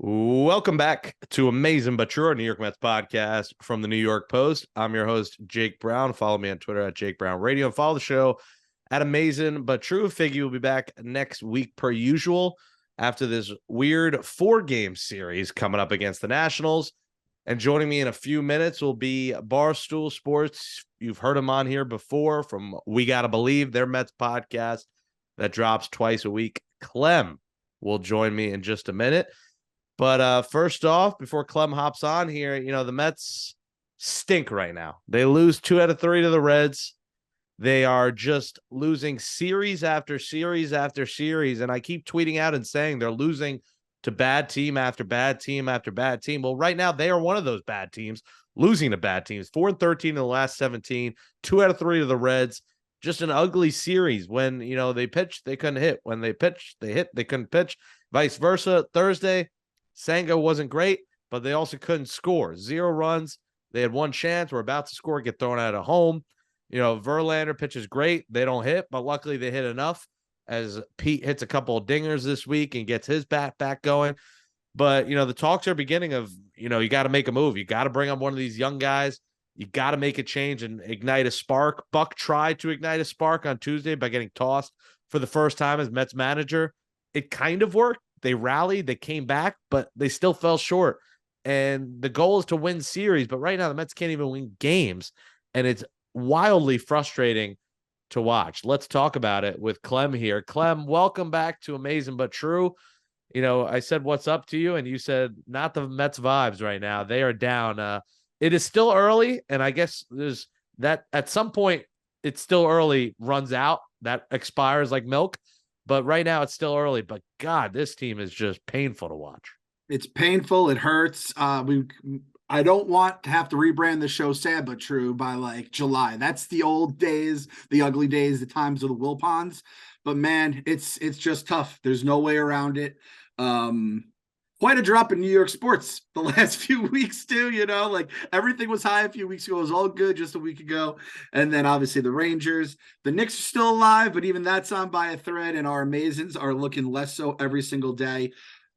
Welcome back to Amazin But True, New York Mets podcast from the New York Post. I'm your host, Jake Brown. Follow me on Twitter at Jake Brown Radio and follow the show at Amazin But True. Figgy will be back next week per usual after this weird 4-game series coming up against the Nationals. And joining me in a few minutes will be Barstool Sports. You've heard him on here before from We Gotta Believe, their Mets podcast that drops twice a week. Clem will join me in just a minute. But first off, before Clem hops on here, the Mets stink right now. They lose 2 out of 3 to the Reds. They are just losing series after series after series. And I keep tweeting out and saying they're losing to bad team after bad team after bad team. Well, right now, they are one of those bad teams, losing to bad teams. 4-13 in the last 17, 2 out of 3 to the Reds. Just an ugly series. When, they pitched, they couldn't hit. When they pitched, they hit, they couldn't pitch. Vice versa. Thursday, Senga wasn't great, but they also couldn't score. 0 runs. They had one chance. We're about to score, get thrown out of home. Verlander pitches great. They don't hit, but luckily they hit enough as Pete hits a couple of dingers this week and gets his bat back going. But, the talks are beginning of, you got to make a move. You got to bring up one of these young guys. You got to make a change and ignite a spark. Buck tried to ignite a spark on Tuesday by getting tossed for the first time as Mets manager. It kind of worked. They rallied, they came back, but they still fell short. And the goal is to win series, but right now the Mets can't even win games, and it's wildly frustrating to watch. Let's talk about it with Clem here. Clem, welcome back to Amazin But True. I said what's up to you, and you said not the Mets vibes right now. They are down. It is still early, and I guess there's that at some point it's still early, runs out, that expires like milk. But right now it's still early. But God, this team is just painful to watch. It's painful. It hurts. I don't want to have to rebrand the show Sad But True by like July. That's the old days, the ugly days, the times of the Wilpons. But man, it's just tough. There's no way around it. Quite a drop in New York sports the last few weeks too, like everything was high a few weeks ago. It was all good just a week ago. And then obviously the Rangers, the Knicks are still alive, but even that's on by a thread, and our Amazins are looking less so every single day.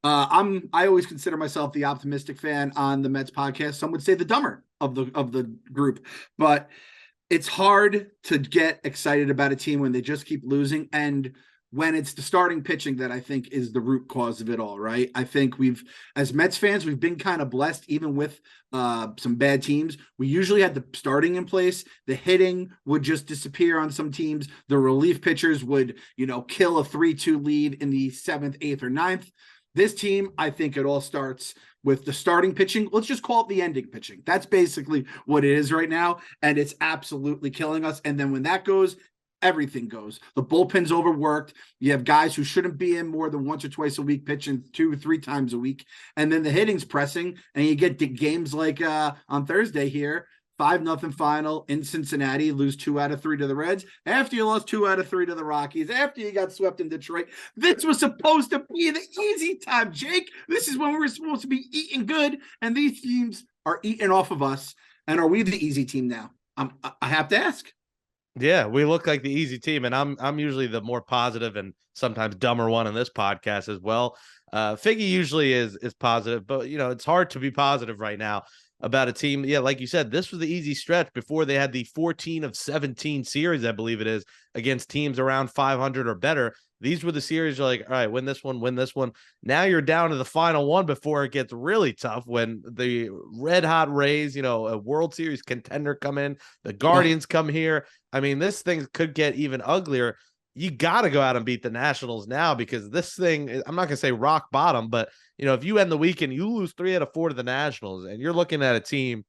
I always consider myself the optimistic fan on the Mets podcast. Some would say the dumber of the group, but it's hard to get excited about a team when they just keep losing, and when it's the starting pitching that I think is the root cause of it all, right? I think as Mets fans, we've been kind of blessed, even with some bad teams. We usually had the starting in place. The hitting would just disappear on some teams. The relief pitchers would, kill a 3-2 lead in the 7th, 8th, or 9th. This team, I think it all starts with the starting pitching. Let's just call it the ending pitching. That's basically what it is right now, and it's absolutely killing us. And then when that goes, everything goes. The bullpen's overworked. You have guys who shouldn't be in more than once or twice a week, pitching 2-3 times a week. And then the hitting's pressing, and you get games like on Thursday here, 5-0 final in Cincinnati, lose 2 out of 3 to the Reds. After you lost 2 out of 3 to the Rockies, after you got swept in Detroit, this was supposed to be the easy time, Jake. This is when we were supposed to be eating good, and these teams are eating off of us. And are we the easy team now? I have to ask. Yeah, we look like the easy team, and I'm usually the more positive and sometimes dumber one on this podcast as well. Figgy usually is positive, but it's hard to be positive right now about a team. Yeah, like you said, this was the easy stretch before they had the 14 of 17 series, I believe it is, against teams around 500 or better. These were the series you're like, all right, win this one, win this one. Now you're down to the final one before it gets really tough when the red hot Rays, a World Series contender come in, the Guardians come here. I mean, this thing could get even uglier. You got to go out and beat the Nationals now, because this thing, I'm not going to say rock bottom, but, if you end the weekend, you lose 3 out of 4 to the Nationals, and you're looking at a team,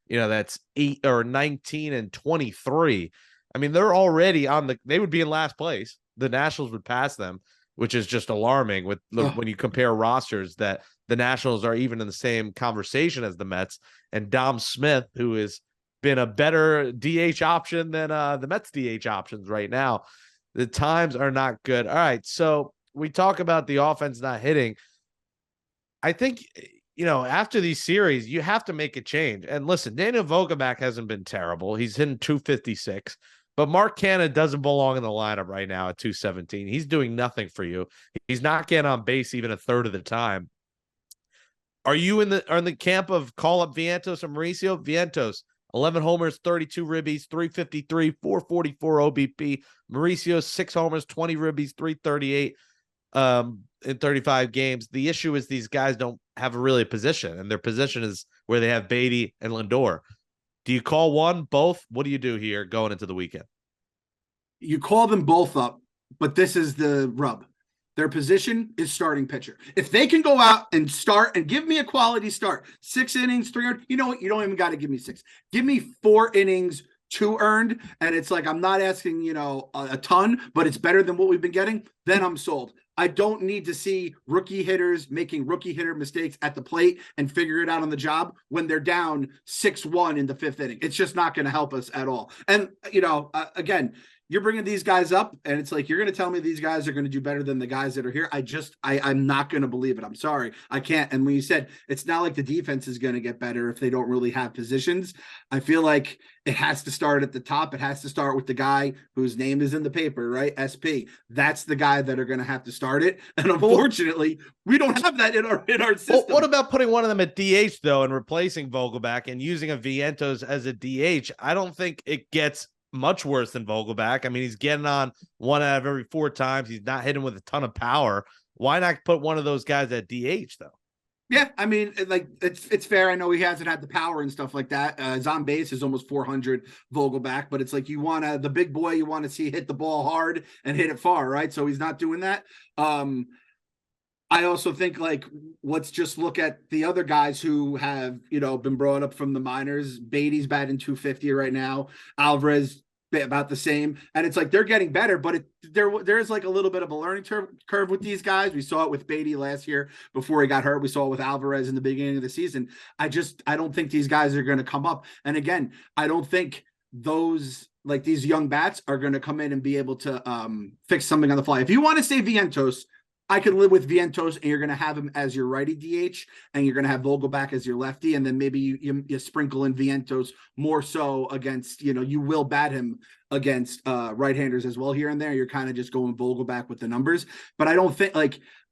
that's 8 or 19 and 23. I mean, they're already they would be in last place. The Nationals would pass them, which is just alarming when you compare rosters, that the Nationals are even in the same conversation as the Mets, and Dom Smith, who has been a better DH option than the Mets DH options right now. The times are not good. All right, so we talk about the offense not hitting. I think, after these series, you have to make a change. And listen, Daniel Vogelbach hasn't been terrible. He's hitting 256. But Mark Canha doesn't belong in the lineup right now at 217. He's doing nothing for you. He's not getting on base even a third of the time. Are you in the camp of call up Vientos or Mauricio? Vientos, 11 homers, 32 ribbies, 353, 444 OBP. Mauricio, 6 homers, 20 ribbies, 338 in 35 games. The issue is these guys don't have really a position, and their position is where they have Beatty and Lindor. Do you call one, both? What do you do here going into the weekend? You call them both up, but this is the rub. Their position is starting pitcher. If they can go out and start and give me a quality start, 6 innings, 300, you know what? You don't even got to give me 6. Give me 4 innings, 2 earned. And it's like, I'm not asking, a ton, but it's better than what we've been getting. Then I'm sold. I don't need to see rookie hitters making rookie hitter mistakes at the plate and figure it out on the job when they're down 6-1 in the 5th inning. It's just not going to help us at all. And, again, you're bringing these guys up, and it's like, you're going to tell me these guys are going to do better than the guys that are here. I'm not going to believe it. I'm sorry. I can't. And when you said it's not like the defense is going to get better if they don't really have positions, I feel like it has to start at the top. It has to start with the guy whose name is in the paper, right? SP. That's the guy that are going to have to start it. And unfortunately, we don't have that in our system. Well, what about putting one of them at DH, though, and replacing Vogelback and using a Vientos as a DH? I don't think it gets much worse than Vogelback. I mean, he's getting on 1 out of every 4 times. He's not hitting with a ton of power. Why not put one of those guys at DH, though? Yeah, I mean, it's fair. I know he hasn't had the power and stuff like that. His on base is almost 400 Vogelback, but it's like you want the big boy, you want to see hit the ball hard and hit it far, right? So he's not doing that. I also think, let's just look at the other guys who have, been brought up from the minors. Beatty's batting 250 right now. Alvarez about the same. And it's like they're getting better, but there's like a little bit of a learning curve with these guys. We saw it with Beatty last year before he got hurt. We saw it with Alvarez in the beginning of the season. I don't think these guys are going to come up. And again, I don't think these young bats are going to come in and be able to fix something on the fly. If you want to say Vientos, I could live with Vientos, and you're going to have him as your righty DH, and you're going to have Vogelback as your lefty, and then maybe you sprinkle in Vientos more so against, you will bat him against right-handers as well here and there. You're kind of just going Vogelback with the numbers, but I don't think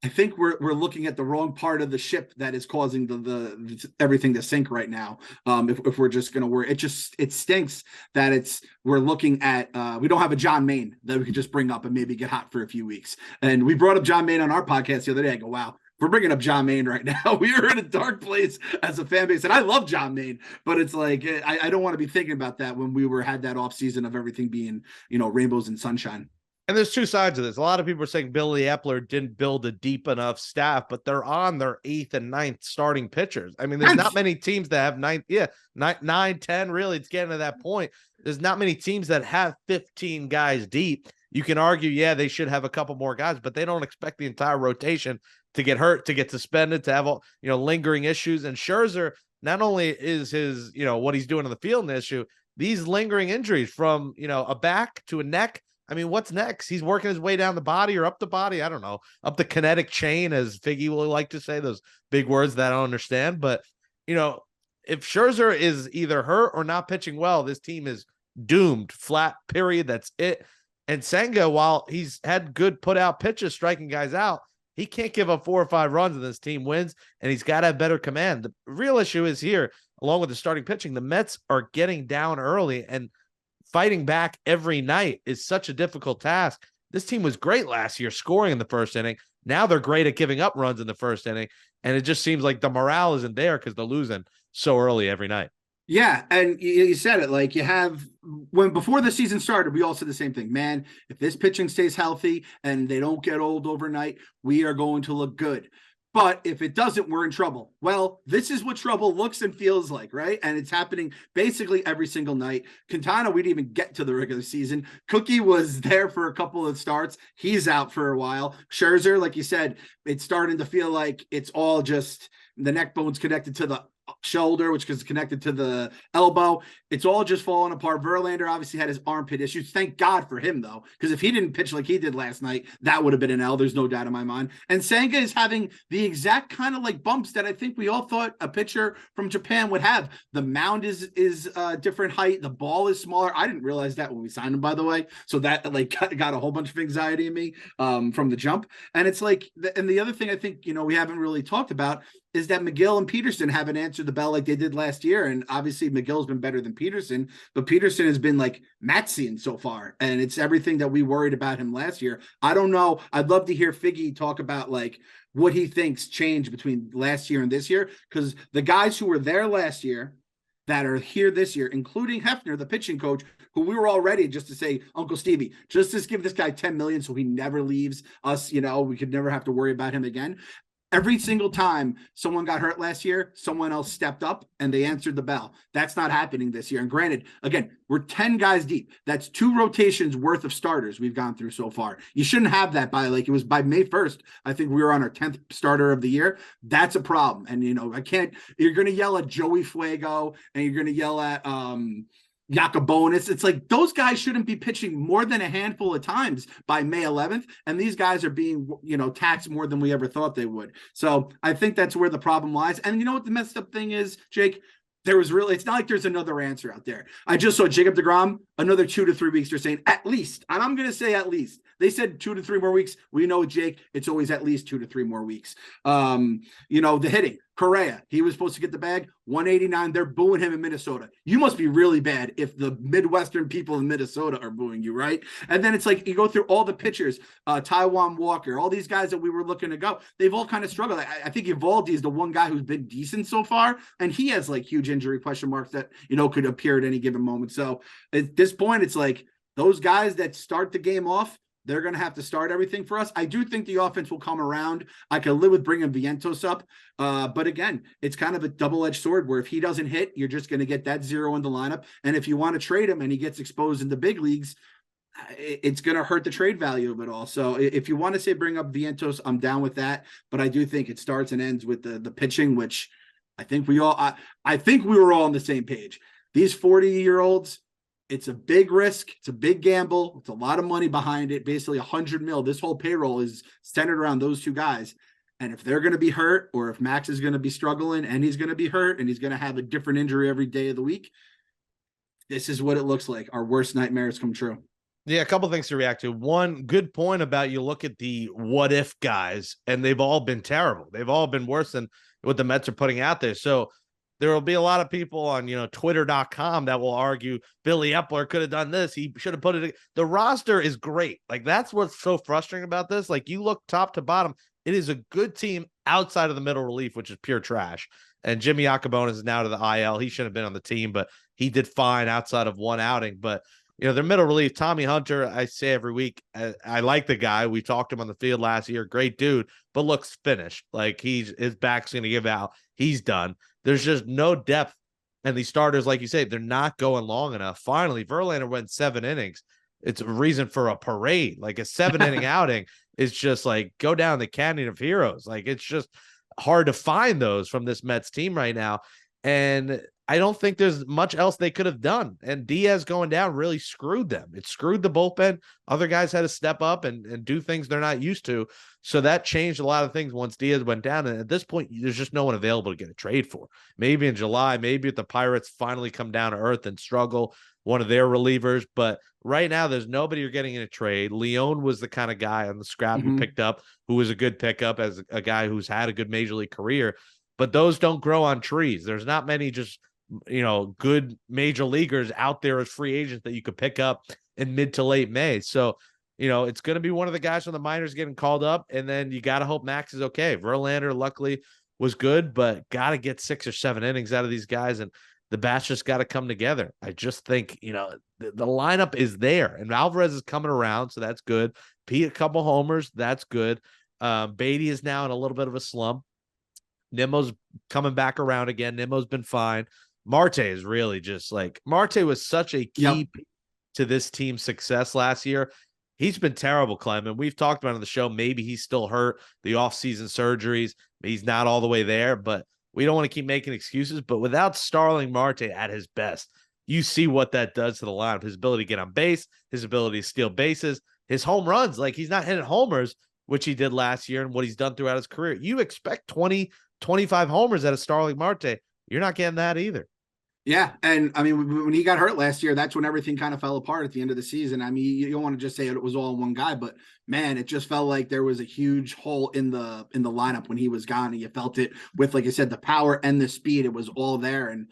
I think we're looking at the wrong part of the ship that is causing the everything to sink right now. If we're just going to worry, it stinks that we're looking at we don't have a John Maine that we could just bring up and maybe get hot for a few weeks. And we brought up John Maine on our podcast the other day. I go, wow, we're bringing up John Maine right now. We are in a dark place as a fan base, and I love John Maine, but it's like I don't want to be thinking about that when we had that off season of everything being rainbows and sunshine. And there's 2 sides of this. A lot of people are saying Billy Epler didn't build a deep enough staff, but they're on their 8th and 9th starting pitchers. I mean, there's not many teams that have 9, 10, really. It's getting to that point. There's not many teams that have 15 guys deep. You can argue, they should have a couple more guys, but they don't expect the entire rotation to get hurt, to get suspended, to have lingering issues. And Scherzer, not only is his, what he's doing in the field an issue, these lingering injuries from, a back to a neck. I mean, what's next? He's working his way down the body or up the body. I don't know. Up the kinetic chain, as Figgy will like to say, those big words that I don't understand. But, if Scherzer is either hurt or not pitching well, this team is doomed. Flat, period. That's it. And Senga, while he's had good put out pitches, striking guys out, he can't give up 4 or 5 runs and this team wins, and he's got to have better command. The real issue is here, along with the starting pitching, the Mets are getting down early, and fighting back every night is such a difficult task. This team was great last year scoring in the first inning. Now they're great at giving up runs in the first inning, and it just seems like the morale isn't there because they're losing so early every night. Yeah, and you said it, you have before the season started, we all said the same thing. Man, if this pitching stays healthy and they don't get old overnight, we are going to look good. But if it doesn't, we're in trouble. Well, this is what trouble looks and feels like, right? And it's happening basically every single night. Quintana, we didn't even get to the regular season. Cookie was there for a couple of starts. He's out for a while. Scherzer, like you said, it's starting to feel like it's all just the neck bone's connected to the shoulder, which is connected to the elbow. It's all just falling apart. Verlander obviously had his armpit issues. Thank God for him, though, because if he didn't pitch like he did last night, that would have been an L. There's no doubt in my mind. And Senga is having the exact kind of bumps that I think we all thought a pitcher from Japan would have. The mound is a different height. The ball is smaller. I didn't realize that when we signed him, by the way. So that got a whole bunch of anxiety in me from the jump. And it's and the other thing I think, we haven't really talked about is that McGill and Peterson haven't answered the bell like they did last year. And obviously McGill's been better than Peterson, but Peterson has been like Matsian so far. And it's everything that we worried about him last year. I don't know. I'd love to hear Figgy talk about like what he thinks changed between last year and this year. Because the guys who were there last year that are here this year, including Hefner, the pitching coach, who we were all ready just to say, Uncle Stevie, just give this guy 10 million so he never leaves us. We could never have to worry about him again. Every single time someone got hurt last year, someone else stepped up and they answered the bell. That's not happening this year. And granted, again, we're 10 guys deep. That's 2 rotations worth of starters we've gone through so far. You shouldn't have that it was by May 1st. I think we were on our 10th starter of the year. That's a problem. And, you're going to yell at Joey Fuego and you're going to yell at, Yacobonis. It's like those guys shouldn't be pitching more than a handful of times by May 11th. And these guys are being, taxed more than we ever thought they would. So I think that's where the problem lies. And you know what the messed up thing is, Jake? It's not like there's another answer out there. I just saw Jacob deGrom, another 2 to 3 weeks. They're saying at least, and I'm going to say at least. They said 2 to 3 more weeks. We know, Jake, it's always at least 2 to 3 more weeks. The hitting, Correa, he was supposed to get the bag, 189. They're booing him in Minnesota. You must be really bad if the Midwestern people in Minnesota are booing you, right? And then it's like you go through all the pitchers, Taiwan Walker, all these guys that we were looking to go. They've all kind of struggled. I think Evaldi is the one guy who's been decent so far, and he has like huge injury question marks that could appear at any given moment. So at this point, it's like those guys that start the game off, they're going to have to start everything for us. I do think the offense will come around. I could live with bringing Vientos up. But again, it's kind of a double-edged sword where if he doesn't hit, you're just going to get that 0 in the lineup. And if you want to trade him and he gets exposed in the big leagues, it's going to hurt the trade value of it all. So if you want to say bring up Vientos, I'm down with that. But I do think it starts and ends with the pitching, which I think we were all on the same page. These 40-year-olds, it's a big risk. It's a big gamble. It's a lot of money behind it. Basically $100 million. This whole payroll is centered around those 2 guys. And if they're going to be hurt, or if Max is going to be struggling and he's going to be hurt and he's going to have a different injury every day of the week, this is what it looks like. Our worst nightmares come true. Yeah, a couple things to react to. One, good point about you look at the what if guys, and they've all been terrible. They've all been worse than what the Mets are putting out there. So there will be a lot of people on, twitter.com that will argue Billy Epler could have done this. He should have put it. The roster is great. Like, that's what's so frustrating about this. Like, you look top to bottom, it is a good team outside of the middle relief, which is pure trash. And Jimmy Yacobonis is now to the IL. He shouldn't have been on the team, but he did fine outside of one outing. But, their middle relief, Tommy Hunter, I say every week, I like the guy. We talked to him on the field last year. Great dude, but looks finished. Like, his back's going to give out. He's done. There's just no depth. And these starters, like you say, they're not going long enough. Finally, Verlander went 7 innings. It's a reason for a parade. Like, a 7-inning outing is just like go down the canyon of heroes. Like, it's just hard to find those from this Mets team right now. And I don't think there's much else they could have done. And Diaz going down really screwed them. It screwed the bullpen. Other guys had to step up and do things they're not used to. So that changed a lot of things once Diaz went down. And at this point, there's just no one available to get a trade for. Maybe in July, maybe if the Pirates finally come down to earth and struggle, one of their relievers. But right now, there's nobody you're getting in a trade. Leone was the kind of guy on the scrap you picked up who was a good pickup as a guy who's had a good major league career. But those don't grow on trees. There's not many just good major leaguers out there as free agents that you could pick up in mid to late May. So, it's going to be one of the guys from the minors getting called up, and then you got to hope Max is okay. Verlander, luckily, was good, but got to get 6 or 7 innings out of these guys, and the bats just got to come together. I just think, the lineup is there, and Alvarez is coming around, so that's good. Pete, a couple homers, that's good. Beatty is now in a little bit of a slump. Nimmo's coming back around again. Nimmo's been fine. Marte is really just like Marte was such a key to this team's success last year. He's been terrible, Clem, and we've talked about it on the show. Maybe he's still hurt, the offseason surgeries. He's not all the way there, but we don't want to keep making excuses. But without Starling Marte at his best, you see what that does to the lineup. His ability to get on base, his ability to steal bases, his home runs. Like, he's not hitting homers, which he did last year and what he's done throughout his career. You expect 20, 25 homers out of Starling Marte. You're not getting that either. Yeah, and I mean, when he got hurt last year, that's when everything kind of fell apart at the end of the season. I mean, you don't want to just say it was all one guy, but man, it just felt like there was a huge hole in the lineup when he was gone, and you felt it with, like I said, the power and the speed. It was all there, and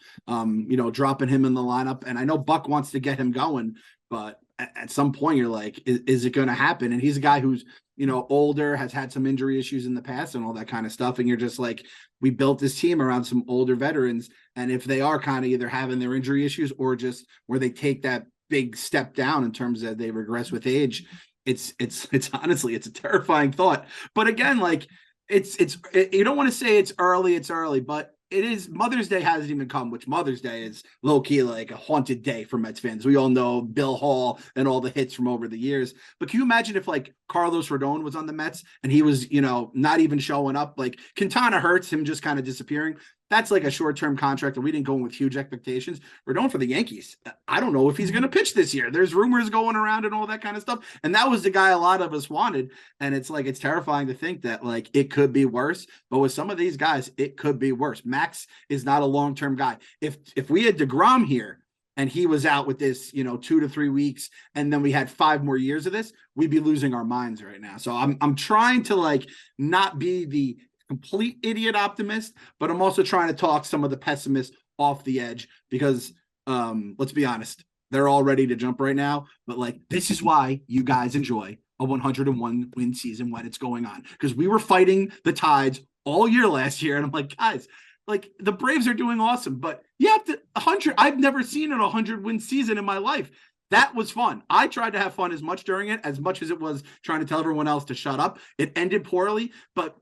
dropping him in the lineup. And I know Buck wants to get him going, but at some point, you're like, is it going to happen? And he's a guy who's older, has had some injury issues in the past, and all that kind of stuff. And you're just like, we built this team around some older veterans. And if they are kind of either having their injury issues or just where they take that big step down in terms of they regress with age, it's honestly, it's a terrifying thought. But again, like it's you don't want to say it's early, but it is. Mother's Day hasn't even come, which Mother's Day is low key like a haunted day for Mets fans. We all know Bill Hall and all the hits from over the years. But can you imagine if like Carlos Rodon was on the Mets and he was, not even showing up? Like Quintana hurts, him just kind of disappearing. That's like a short-term contract, and we didn't go in with huge expectations. Rodon for the Yankees, I don't know if he's going to pitch this year. There's rumors going around and all that kind of stuff. And that was the guy a lot of us wanted. And it's like, it's terrifying to think that like it could be worse. But with some of these guys, it could be worse. Max is not a long-term guy. If we had DeGrom here and he was out with this, 2 to 3 weeks, and then we had 5 more years of this, we'd be losing our minds right now. So I'm trying to like not be the complete idiot optimist, but I'm also trying to talk some of the pessimists off the edge because let's be honest, they're all ready to jump right now. But like, this is why you guys enjoy a 101 win season when it's going on, because we were fighting the tides all year last year. And I'm like, guys, like the Braves are doing awesome, but you have to 100. I've never seen an 100 win season in my life. That was fun. I tried to have fun as much during it, as much as it was trying to tell everyone else to shut up. It ended poorly, but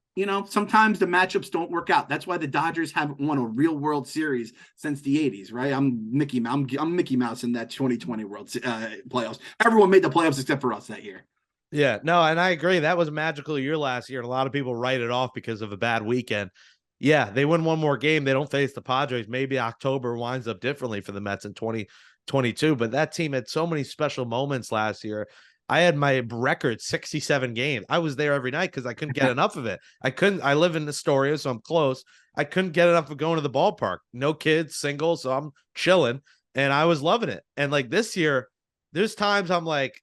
sometimes the matchups don't work out. That's why the Dodgers haven't won a real World Series since the 80s, right? I'm Mickey Mouse in that 2020 World playoffs. Everyone made the playoffs except for us that year. Yeah, no, and I agree. That was a magical year last year, and a lot of people write it off because of a bad weekend. Yeah, they win one more game. They don't face the Padres. Maybe October winds up differently for the Mets in 2022, but that team had so many special moments last year. I had my record 67 games. I was there every night because I couldn't get enough of it. I live in Astoria, so I'm close. I couldn't get enough of going to the ballpark. No kids, single, so I'm chilling, and I was loving it. And like this year, there's times I'm like,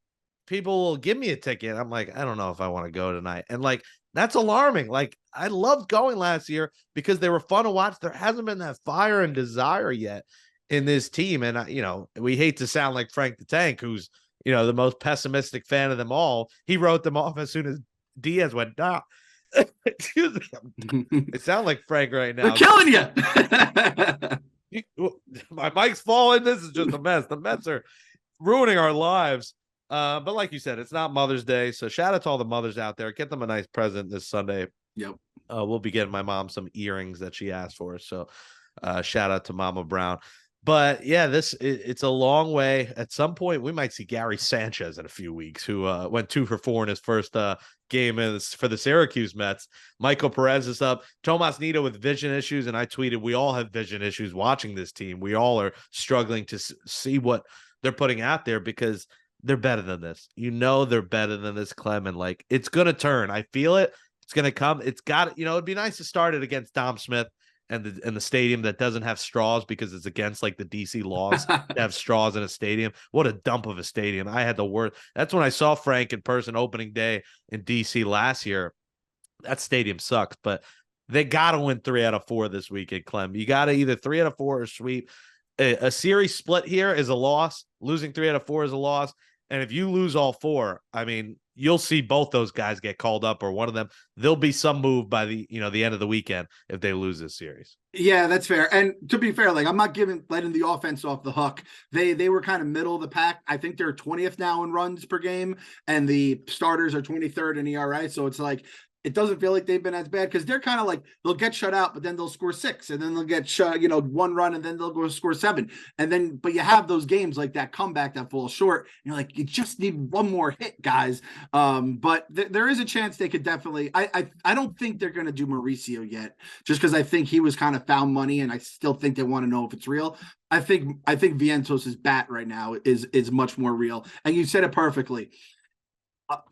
people will give me a ticket. I'm like, I don't know if I want to go tonight. And like, that's alarming. Like, I loved going last year because they were fun to watch. There hasn't been that fire and desire yet in this team. And, we hate to sound like Frank the Tank, who's, the most pessimistic fan of them all. He wrote them off as soon as Diaz went down. Excuse me. It sounds like Frank right now. They're killing you. My mic's falling. This is just a mess. The Mets are ruining our lives. But like you said, it's not Mother's Day. So shout out to all the mothers out there. Get them a nice present this Sunday. Yep. We'll be getting my mom some earrings that she asked for. So shout out to Mama Brown. But yeah, it's a long way. At some point, we might see Gary Sanchez in a few weeks, who went 2 for 4 in his first game for the Syracuse Mets. Michael Perez is up. Tomas Nido with vision issues, and I tweeted, we all have vision issues watching this team. We all are struggling to see what they're putting out there because they're better than this. They're better than this, Clem, and like it's gonna turn. I feel it. It's gonna come. It's got. It'd be nice to start it against Dom Smith and the stadium that doesn't have straws because it's against like the DC laws to have straws in a stadium. What a dump of a stadium. I had the worst. That's when I saw Frank in person opening day in DC last year. That stadium sucks, but they got to win 3 out of 4 this weekend, Clem. You got to either 3 out of 4 or sweep. A series split here is a loss. Losing 3 out of 4 is a loss. And if you lose all 4, I mean, you'll see both those guys get called up, or one of them. There'll be some move by the end of the weekend if they lose this series. Yeah, that's fair. And to be fair, like I'm not letting the offense off the hook. They were kind of middle of the pack. I think they're 20th now in runs per game, and the starters are 23rd in ERA. So it's like, it doesn't feel like they've been as bad because they're kind of like, they'll get shut out, but then they'll score 6, and then they'll get shut, 1 run, and then they'll go score 7. And then, but you have those games like that comeback that falls short. And you're like, you just need one more hit, guys. But there is a chance they could definitely, I don't think they're going to do Mauricio yet, just because I think he was kind of found money, and I still think they want to know if it's real. I think Vientos' bat right now is much more real. And you said it perfectly.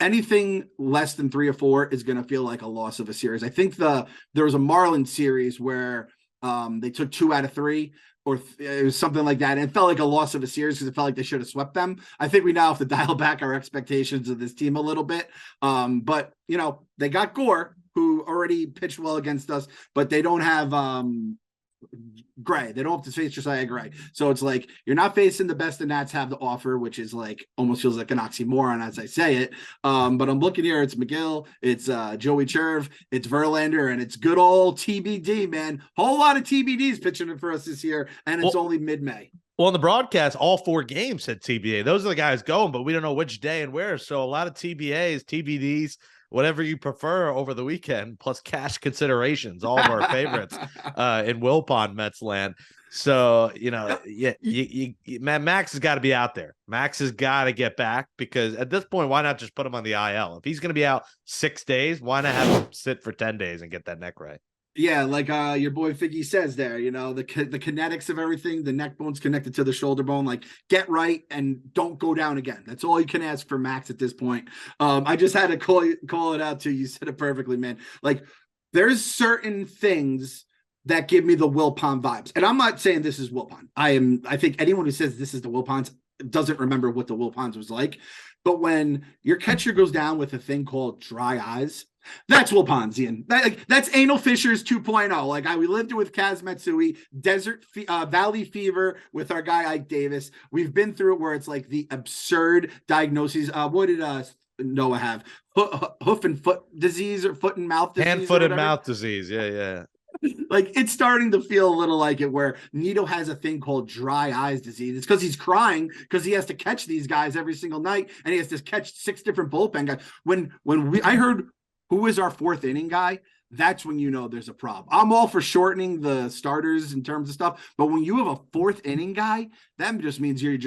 Anything less than 3 or 4 is going to feel like a loss of a series. I think there was a Marlins series where They took 2 out of 3, or it was something like that. And it felt like a loss of a series because it felt like they should have swept them. I think we now have to dial back our expectations of this team a little bit. But they got Gore, who already pitched well against us, but they don't have Gray. They don't have to face Josiah Gray. So it's like you're not facing the best the Nats have to offer, which is like almost feels like an oxymoron as I say it. But I'm looking here. It's McGill, it's Joey Cherv, it's Verlander, and it's good old TBD, man. Whole lot of TBDs pitching for us this year, and it's only mid-May. Well, in the broadcast, all 4 games said TBA. Those are the guys going, but we don't know which day and where. So a lot of TBAs, TBDs, whatever you prefer over the weekend, plus cash considerations, all of our favorites in Wilpon Mets land. So, Max has got to be out there. Max has got to get back because at this point, why not just put him on the IL? If he's going to be out 6 days, why not have him sit for 10 days and get that neck right? Yeah, like your boy Figgy says there, the kinetics of everything, the neck bone's connected to the shoulder bone, like get right and don't go down again. That's all you can ask for Max at this point. I just had to call it out too. You said it perfectly, man. Like there's certain things that give me the Wilpon vibes. And I'm not saying this is Wilpon. I think anyone who says this is the Wilpons doesn't remember what the Wilpons was like. But when your catcher goes down with a thing called dry eyes, that's Wilponsian. That's anal fissures 2.0. Like we lived it with Kaz Matsui, Desert Valley Fever with our guy Ike Davis. We've been through it where it's like the absurd diagnoses. What did Noah have? Hoof and foot disease or foot and mouth disease? Hand, foot, and mouth disease. Yeah. Like it's starting to feel a little like it where Nito has a thing called dry eyes disease. It's because he's crying because he has to catch these guys every single night and he has to catch 6 different bullpen guys. I heard who is our 4th inning guy, that's when there's a problem. I'm all for shortening the starters in terms of stuff, but when you have a 4th inning guy, that just means your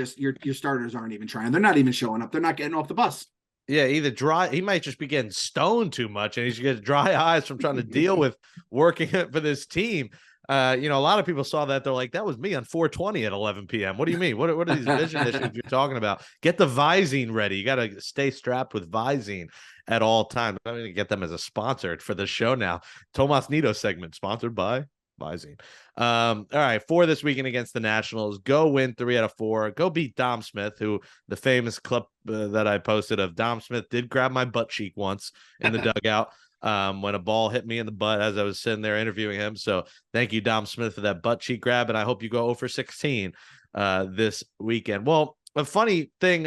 starters aren't even trying. They're not even showing up. They're not getting off the bus. Yeah, either he might just be getting stoned too much and he's getting dry eyes from trying to deal with working for this team. A lot of people saw that. They're like, that was me on 420 at 11 p.m. What do you mean? What are these vision issues you're talking about? Get the Visine ready. You got to stay strapped with Visine at all times. I'm going to get them as a sponsor for the show now. Tomas Nito segment sponsored by Visine. All right, for this weekend against the Nationals, go win 3 out of 4. Go beat Dom Smith, who the famous clip that I posted of Dom Smith did grab my butt cheek once in the dugout. When a ball hit me in the butt as I was sitting there interviewing him. So thank you, Dom Smith, for that butt cheek grab. And I hope you go 0 for 16 this weekend. Well, a funny thing,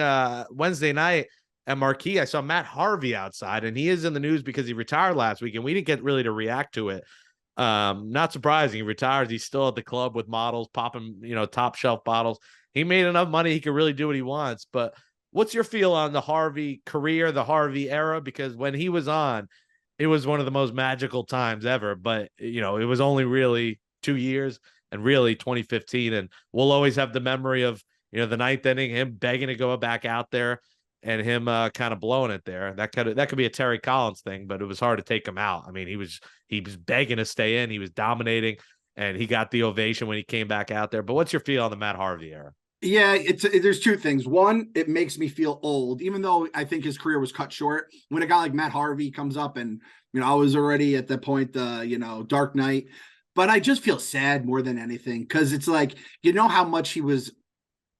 Wednesday night at Marquee, I saw Matt Harvey outside, and he is in the news because he retired last week, and we didn't get really to react to it. Not surprising. He retires. He's still at the club with models, popping, top shelf bottles. He made enough money. He could really do what he wants. But what's your feel on the Harvey career, the Harvey era? Because when he was on, it was one of the most magical times ever, but it was only really 2 years and really 2015. And we'll always have the memory of, the 9th inning, him begging to go back out there and him kind of blowing it there. That could be a Terry Collins thing, but it was hard to take him out. I mean, he was begging to stay in. He was dominating and he got the ovation when he came back out there. But what's your feel on the Matt Harvey era? Yeah, there's 2 things. One, it makes me feel old, even though I think his career was cut short. When a guy like Matt Harvey comes up and, I was already at that point, Dark Knight, but I just feel sad more than anything. Cause it's like, how much he was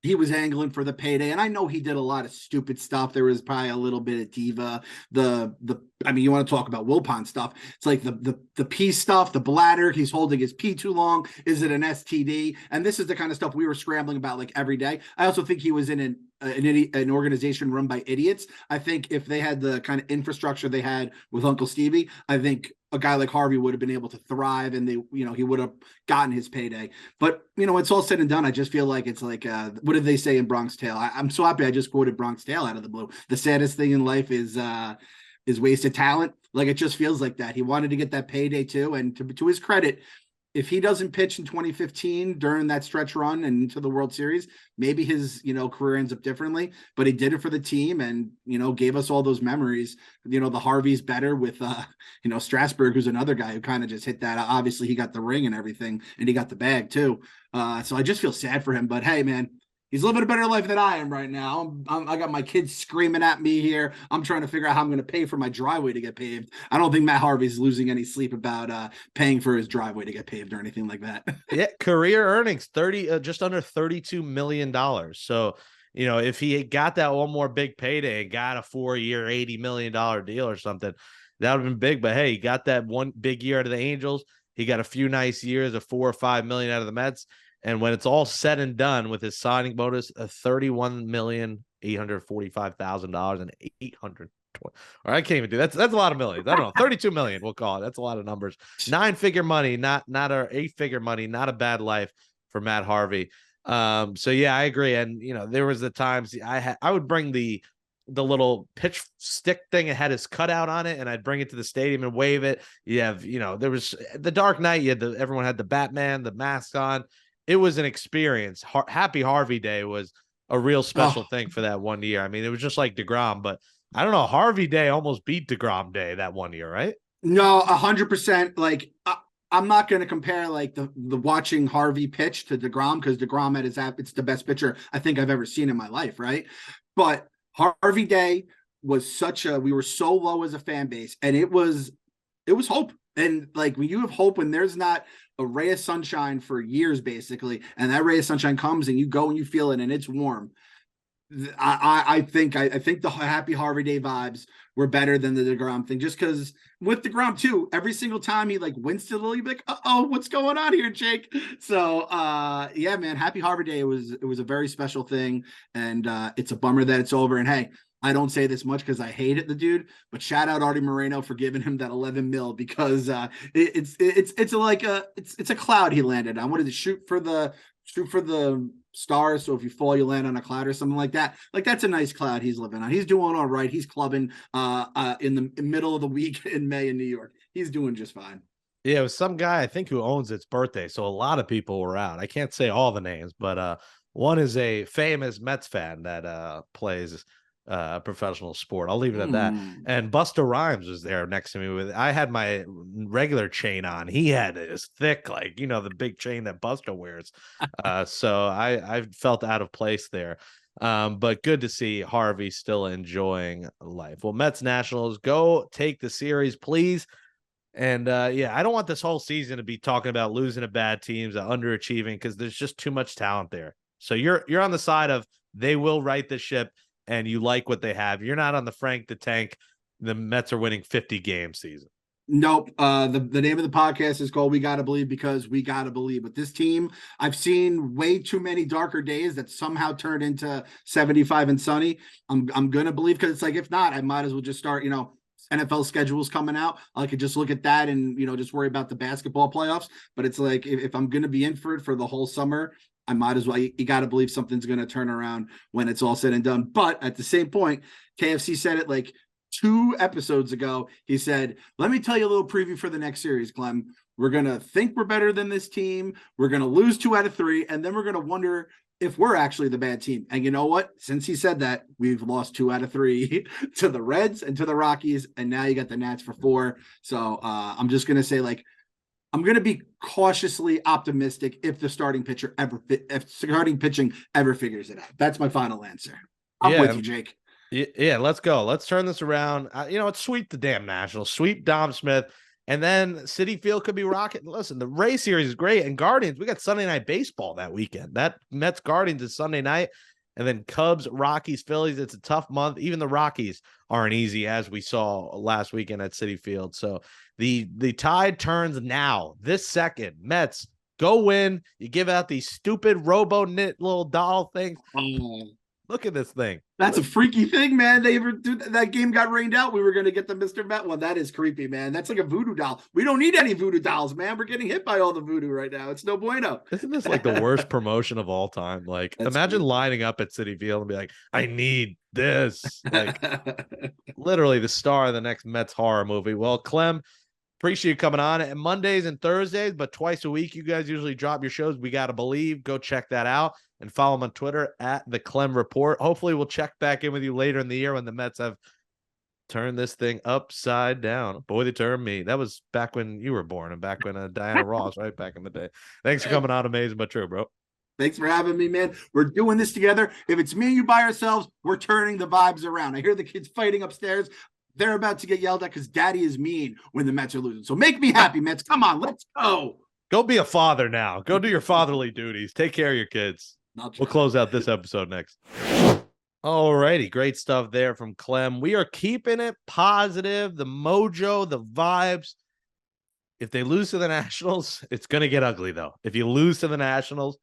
angling for the payday. And I know he did a lot of stupid stuff. There was probably a little bit of diva, you want to talk about Wilpon stuff. It's like the pee stuff, the bladder, he's holding his pee too long. Is it an STD? And this is the kind of stuff we were scrambling about like every day. I also think he was in an organization run by idiots. I think if they had the kind of infrastructure they had with Uncle Stevie, I think a guy like Harvey would have been able to thrive and he would have gotten his payday. But, it's all said and done. I just feel like it's like, what did they say in Bronx Tale? I'm so happy I just quoted Bronx Tale out of the blue. The saddest thing in life is wasted talent. Like, it just feels like that. He wanted to get that payday too. And to his credit, if he doesn't pitch in 2015 during that stretch run and into the World Series, maybe his, career ends up differently, but he did it for the team and, gave us all those memories. The Harvey's better with, Strasburg, who's another guy who kind of just hit that. Obviously he got the ring and everything and he got the bag too. So I just feel sad for him, but hey, man, He's living a better life than I am right now. I got my kids screaming at me here. I'm trying to figure out how I'm going to pay for my driveway to get paved. I don't think Matt Harvey's losing any sleep about paying for his driveway to get paved or anything like that. Yeah, career earnings just under $32 million. So, if he got that one more big payday and got a 4-year, $80 million deal or something, that would have been big. But hey, he got that one big year out of the Angels. He got a few nice years of 4 or 5 million out of the Mets. And when it's all said and done with his signing bonus of $31,845,000 and 820. Or I can't even do that. That's a lot of millions. I don't know. 32 million, we'll call it. That's a lot of numbers. 9-figure money, not a 8-figure money, not a bad life for Matt Harvey. So yeah, I agree. And there was the times I would bring the little pitch stick thing that had his cutout on it, and I'd bring it to the stadium and wave it. You have, there was the Dark Knight. Everyone had the Batman, the mask on. It was an experience. Happy Harvey Day was a real special thing for that one year. I mean, it was just like DeGrom, but I don't know. Harvey Day almost beat DeGrom Day that one year, right? No, 100%. Like, I'm not going to compare like the watching Harvey pitch to DeGrom, because DeGrom at his app, it's the best pitcher I think I've ever seen in my life, right? But Harvey Day was we were so low as a fan base, and it was hope. And like, when you have hope, when there's not a ray of sunshine for years, basically, and that ray of sunshine comes and you go and you feel it and it's warm. I think the Happy Harvey Day vibes were better than the DeGrom thing, just because with DeGrom too, every single time he like winced a little, he'd be like, "Oh, what's going on here, Jake?" So yeah, man, Happy Harvey Day was a very special thing, and it's a bummer that it's over. And hey, I don't say this much because I hated the dude, but shout out Artie Moreno for giving him that 11 mil, because it's a cloud he landed. I wanted to shoot for the stars, so if you fall you land on a cloud or something like that. Like, that's a nice cloud he's living on. He's doing all right. He's clubbing in the middle of the week in May in New York. He's doing just fine. Yeah, it was some guy I think who owns its birthday, so a lot of people were out. I can't say all the names, but one is a famous Mets fan that plays professional sport. I'll leave it at that. And Busta Rhymes was there next to me I had my regular chain on. He had his thick, like, the big chain that Busta wears. So I felt out of place there. But good to see Harvey still enjoying life. Well, Mets Nationals, go take the series, please. And yeah, I don't want this whole season to be talking about losing to bad teams, underachieving, because there's just too much talent there. So you're on the side of they will right the ship, and you like what they have. You're not on the Frank the Tank, the Mets are winning 50 games season. Nope. The name of the podcast is called We Gotta Believe, because we gotta believe. With this team, I've seen way too many darker days that somehow turned into 75 and sunny. I'm gonna believe, because it's like, if not, I might as well just start, NFL schedules coming out. I could just look at that and, just worry about the basketball playoffs. But it's like, if I'm gonna be in for it for the whole summer, I might as well. You got to believe something's going to turn around when it's all said and done. But at the same point, KFC said it like 2 episodes ago. He said, "Let me tell you a little preview for the next series, Clem. We're going to think we're better than this team. We're going to lose 2 out of 3. And then we're going to wonder if we're actually the bad team." And you know what? Since he said that, we've lost 2 out of 3 to the Reds and to the Rockies. And now you got the Nats for 4. So I'm just going to say, like, I'm going to be cautiously optimistic if starting pitching ever figures it out. That's my final answer. I'm with you, Jake. Yeah, let's go. Let's turn this around. Let's sweep the damn Nationals, sweep Dom Smith, and then Citi Field could be rocking. Listen, the Ray series is great, and Guardians, we got Sunday Night Baseball that weekend. That Mets Guardians is Sunday night, and then Cubs, Rockies, Phillies. It's a tough month. Even the Rockies aren't easy, as we saw last weekend at Citi Field. So the tide turns now, this second. Mets, go win. You give out these stupid robo-knit little doll things. Look at this thing. That's a freaky thing, man. That game got rained out. We were going to get the Mr. Met one. That is creepy, man. That's like a voodoo doll. We don't need any voodoo dolls, man. We're getting hit by all the voodoo right now. It's no bueno. Isn't this like the worst promotion of all time? Like, imagine lining up at Citi Field and be like, I need this. Like, literally the star of the next Mets horror movie. Well, Clem, appreciate you coming on. And Mondays and Thursdays, but twice a week, you guys usually drop your shows. We Gotta Believe. Go check that out. And follow him on Twitter at the Clem Report. Hopefully, we'll check back in with you later in the year when the Mets have turned this thing upside down. Boy, they turned me. That was back when you were born and back when Diana Ross, right back in the day. Thanks for coming on. Amazing but true, bro. Thanks for having me, man. We're doing this together. If it's me and you by ourselves, we're turning the vibes around. I hear the kids fighting upstairs. They're about to get yelled at because daddy is mean when the Mets are losing. So make me happy, Mets. Come on, let's go. Go be a father now. Go do your fatherly duties. Take care of your kids. We'll close out this episode next. All righty. Great stuff there from Clem. We are keeping it positive. The mojo, the vibes. If they lose to the Nationals, it's going to get ugly, though. If you lose to the Nationals,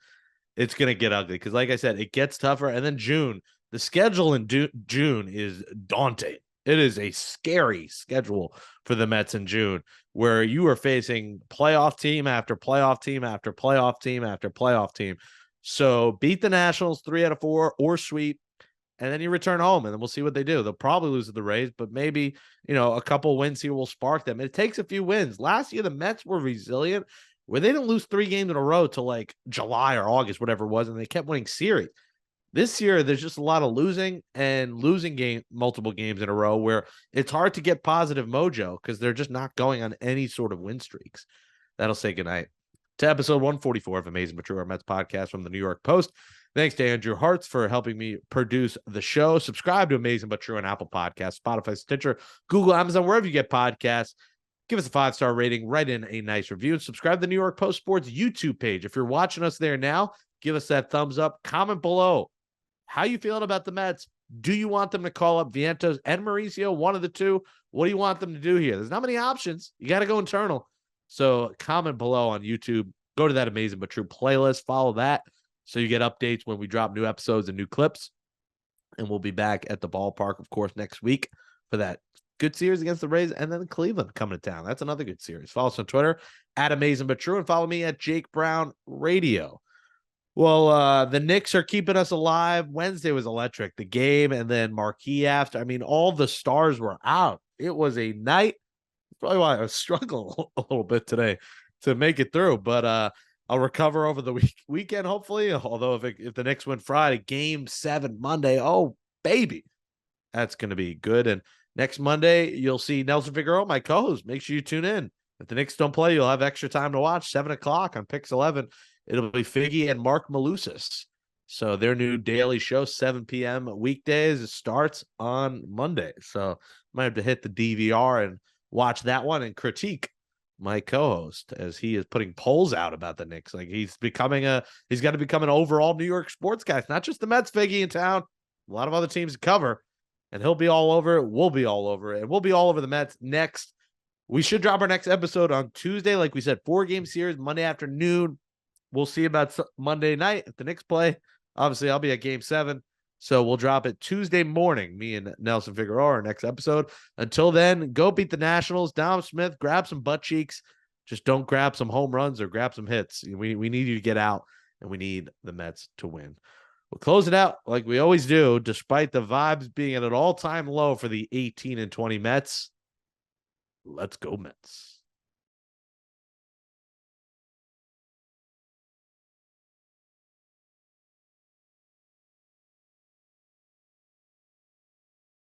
it's going to get ugly because, like I said, it gets tougher. And then June, the schedule in June is daunting. It is a scary schedule for the Mets in June, where you are facing playoff team after playoff team after playoff team after playoff team. So beat the Nationals 3 out of 4 or sweep, and then you return home, and then we'll see what they do. They'll probably lose to the Rays, but maybe, a couple wins here will spark them. It takes a few wins. Last year, the Mets were resilient, where they didn't lose 3 games in a row till like July or August, whatever it was, and they kept winning series. This year, there's just a lot of losing multiple games in a row where it's hard to get positive mojo because they're just not going on any sort of win streaks. That'll say goodnight to episode 144 of Amazin But True, our Mets podcast from the New York Post. Thanks to Andrew Hartz for helping me produce the show. Subscribe to Amazin But True on Apple Podcasts, Spotify, Stitcher, Google, Amazon, wherever you get podcasts. Give us a 5-star rating, write in a nice review, and subscribe to the New York Post Sports YouTube page. If you're watching us there now, give us that thumbs up. Comment below. How you feeling about the Mets? Do you want them to call up Vientos and Mauricio, one of the two? What do you want them to do here? There's not many options. You got to go internal. So comment below on YouTube. Go to that Amazin But True playlist. Follow that so you get updates when we drop new episodes and new clips. And we'll be back at the ballpark, of course, next week for that good series against the Rays, and then Cleveland coming to town. That's another good series. Follow us on Twitter at Amazin But True, and follow me at Jake Brown Radio. Well, the Knicks are keeping us alive. Wednesday was electric. The game and then marquee after. I mean, all the stars were out. It was a night. That's probably why I was struggling a little bit today to make it through. But I'll recover over the weekend, hopefully. Although if the Knicks win Friday, Game 7 Monday, oh, baby. That's going to be good. And next Monday, you'll see Nelson Figueroa, my co-host. Make sure you tune in. If the Knicks don't play, you'll have extra time to watch. 7 o'clock on Pix 11. It'll be Figgy and Mark Malusis. So their new daily show, 7 p.m. weekdays, starts on Monday. So might have to hit the DVR and watch that one and critique my co-host as he is putting polls out about the Knicks. Like he's got to become an overall New York sports guy. It's not just the Mets, Figgy, in town. A lot of other teams to cover. And he'll be all over it. We'll be all over it. And we'll be all over the Mets next. We should drop our next episode on Tuesday. Like we said, 4-game series, Monday afternoon. We'll see about Monday night if the Knicks play. Obviously, I'll be at Game 7. So we'll drop it Tuesday morning, me and Nelson Figueroa, our next episode. Until then, go beat the Nationals. Dom Smith, grab some butt cheeks. Just don't grab some home runs or grab some hits. We need you to get out, and we need the Mets to win. We'll close it out like we always do, despite the vibes being at an all-time low for the 18-20 Mets. Let's go, Mets.